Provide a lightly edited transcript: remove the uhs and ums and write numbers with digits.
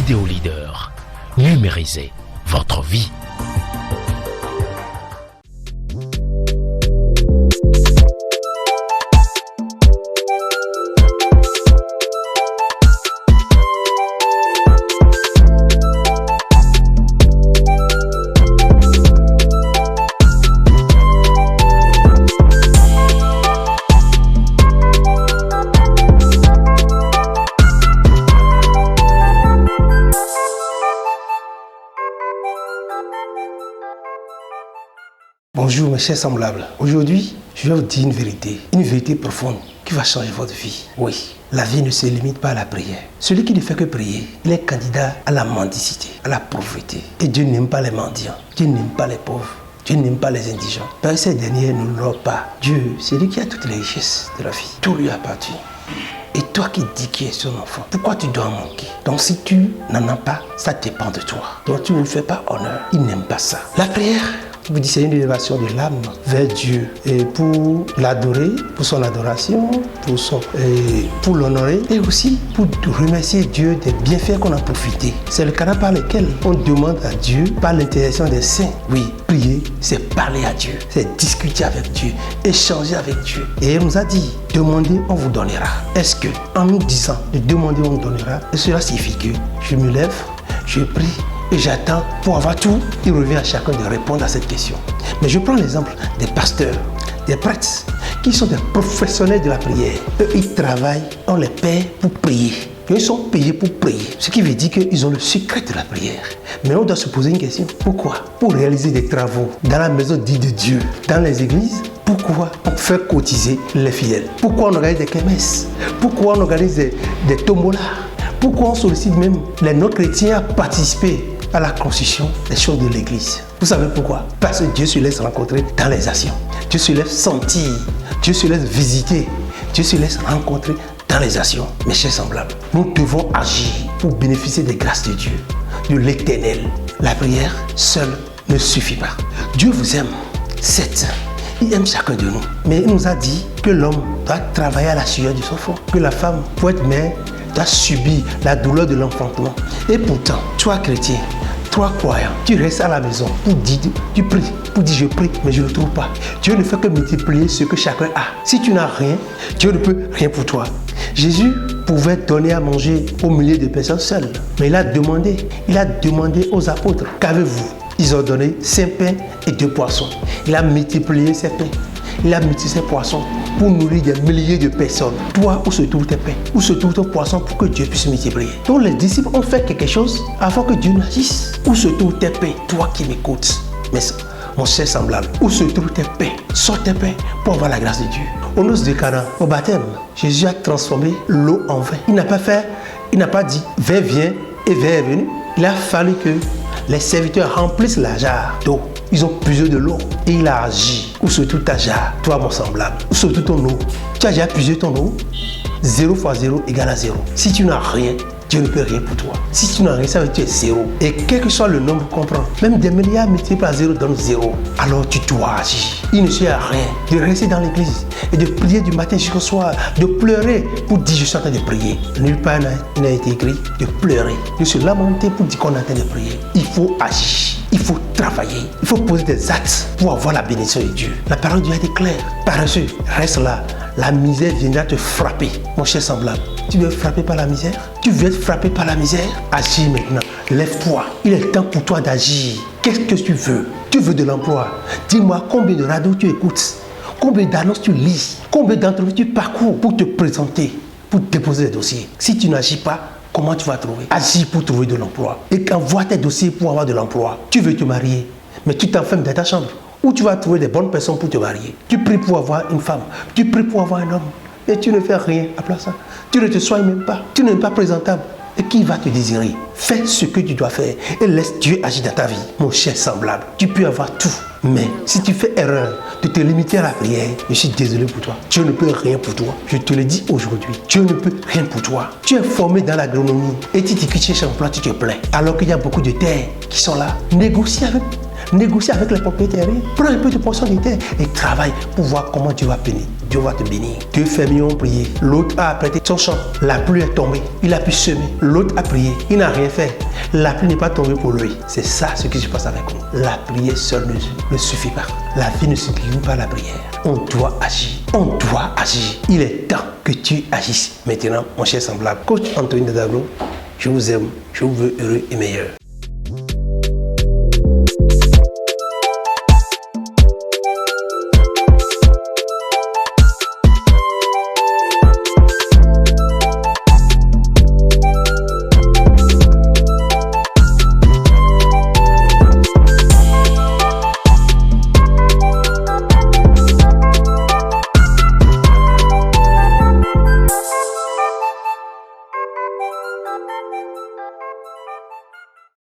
Vidéo Leader. Numérisez votre vie. Bonjour mes chers semblables. Aujourd'hui, je vais vous dire une vérité profonde qui va changer votre vie. Oui, la vie ne se limite pas à la prière. Celui qui ne fait que prier, il est candidat à la mendicité, à la pauvreté. Et Dieu n'aime pas les mendiants, Dieu n'aime pas les pauvres, Dieu n'aime pas les indigents. Parce que ces derniers ne l'ont pas. Dieu, c'est lui qui a toutes les richesses de la vie. Tout lui appartient. Et toi qui dis qu'il est son enfant, pourquoi tu dois manquer? Donc si tu n'en as pas, ça dépend de toi. Donc tu ne lui fais pas honneur. Il n'aime pas ça. La prière, vous dites, c'est une élévation de l'âme vers Dieu et pour l'adorer, pour son adoration, pour l'honorer et aussi pour remercier Dieu des bienfaits qu'on a profité. C'est le canal par lequel on demande à Dieu par l'intercession des saints. Oui, prier, c'est parler à Dieu, c'est discuter avec Dieu, échanger avec Dieu. Et il nous a dit, demandez, on vous donnera. Est-ce que, en nous disant de demander, on vous donnera, et cela signifie que je me lève, je prie, et j'attends pour avoir tout, il revient à chacun de répondre à cette question. Mais je prends l'exemple des pasteurs, des prêtres, qui sont des professionnels de la prière. Eux, ils travaillent, on les paie pour prier. Ils sont payés pour prier. Ce qui veut dire qu'ils ont le secret de la prière. Mais on doit se poser une question. Pourquoi? Pour réaliser des travaux dans la maison dite de Dieu, dans les églises. Pourquoi on fait cotiser les fidèles? Pourquoi on organise des kermesses? Pourquoi on organise des tombolas? Pourquoi on sollicite même les non-chrétiens à participer à la construction des choses de l'église? Vous savez pourquoi? Parce que Dieu se laisse rencontrer dans les actions. Dieu se laisse sentir. Dieu se laisse visiter. Dieu se laisse rencontrer dans les actions. Mes chers semblables, nous devons agir pour bénéficier des grâces de Dieu, de l'éternel. La prière seule ne suffit pas. Dieu vous aime, certes. Il aime chacun de nous. Mais il nous a dit que l'homme doit travailler à la sueur de son front. Que la femme, pour être mère, doit subir la douleur de l'enfantement. Et pourtant, toi chrétien, toi croyant, tu restes à la maison pour dire, tu pries, pour dire je prie, mais je ne trouve pas. Dieu ne fait que multiplier ce que chacun a. Si tu n'as rien, Dieu ne peut rien pour toi. Jésus pouvait donner à manger aux milliers de personnes seules. Mais il a demandé aux apôtres, qu'avez-vous? Ils ont donné 5 pains et 2 poissons. Il a multiplié ces pains. Il a multiplié ces poissons pour nourrir des milliers de personnes. Toi, où se trouve tes pains? Où se trouve ton poisson pour que Dieu puisse multiplier? Donc les disciples ont fait quelque chose avant que Dieu n'agisse. Où se trouve tes pains? Toi qui m'écoutes, mais mon cher semblable, où se trouvent tes pains? Sors tes pains pour avoir la grâce de Dieu. Au noces de Cana, au baptême, Jésus a transformé l'eau en vin. Il n'a pas dit vin vient et vin est venu. Il a fallu que les serviteurs remplissent la jarre d'eau. Ils ont puisé de l'eau et il a agi. Où se trouve ta jarre, toi mon semblable? Où se trouve ton eau? Tu as déjà puisé ton eau? 0 fois 0 égale à 0. Si tu n'as rien, Dieu ne peut rien pour toi. Si tu n'as rien, ça veut dire que tu es 0. Et quel que soit le nombre qu'on prend, même des milliards multipliés par 0 donne 0. Alors tu dois agir. Il ne sert à rien de rester dans l'église et de prier du matin jusqu'au soir, de pleurer pour dire je suis en train de prier. Nulle part il n'a été écrit de pleurer, de se lamenter pour dire qu'on est en train de prier. Il faut agir. Il faut travailler, il faut poser des actes pour avoir la bénédiction de Dieu. La parole de Dieu a été claire. Paresseux, reste là. La misère viendra te frapper. Mon cher semblable, tu veux être frappé par la misère? Tu veux être frappé par la misère? Agis maintenant. Lève-toi. Il est temps pour toi d'agir. Qu'est-ce que tu veux? Tu veux de l'emploi? Dis-moi combien de radios tu écoutes? Combien d'annonces tu lis? Combien d'entrevues tu parcours pour te présenter, pour déposer des dossiers? Si tu n'agis pas, comment tu vas trouver? Agis pour trouver de l'emploi. Et envoie tes dossiers pour avoir de l'emploi. Tu veux te marier, mais tu t'enfermes dans ta chambre. Où tu vas trouver des bonnes personnes pour te marier. Tu pries pour avoir une femme. Tu pries pour avoir un homme. Et tu ne fais rien à place ça. Tu ne te soignes même pas. Tu n'es pas présentable. Et qui va te désirer? Fais ce que tu dois faire et laisse Dieu agir dans ta vie. Mon cher semblable, tu peux avoir tout. Mais si tu fais erreur de te limiter à la prière, je suis désolé pour toi. Dieu ne peut rien pour toi. Je te le dis aujourd'hui. Dieu ne peut rien pour toi. Tu es formé dans l'agronomie et tu dis que tu cherches un emploi, tu te plains. Alors qu'il y a beaucoup de terres qui sont là. Négocie avec les propriétaires. Prends un peu de portion de terre et travaille pour voir comment Dieu va bénir. Dieu va te bénir. 2 fermiers ont prié. L'autre a apprêté son champ. La pluie est tombée. Il a pu semer. L'autre a prié. Il n'a rien fait. La pluie n'est pas tombée pour lui. C'est ça ce qui se passe avec nous. La prière seule ne suffit pas. La vie ne se limite pas à la prière. On doit agir. On doit agir. Il est temps que tu agisses. Maintenant, mon cher semblable, coach Anthony Dadaglo, je vous aime. Je vous veux heureux et meilleur.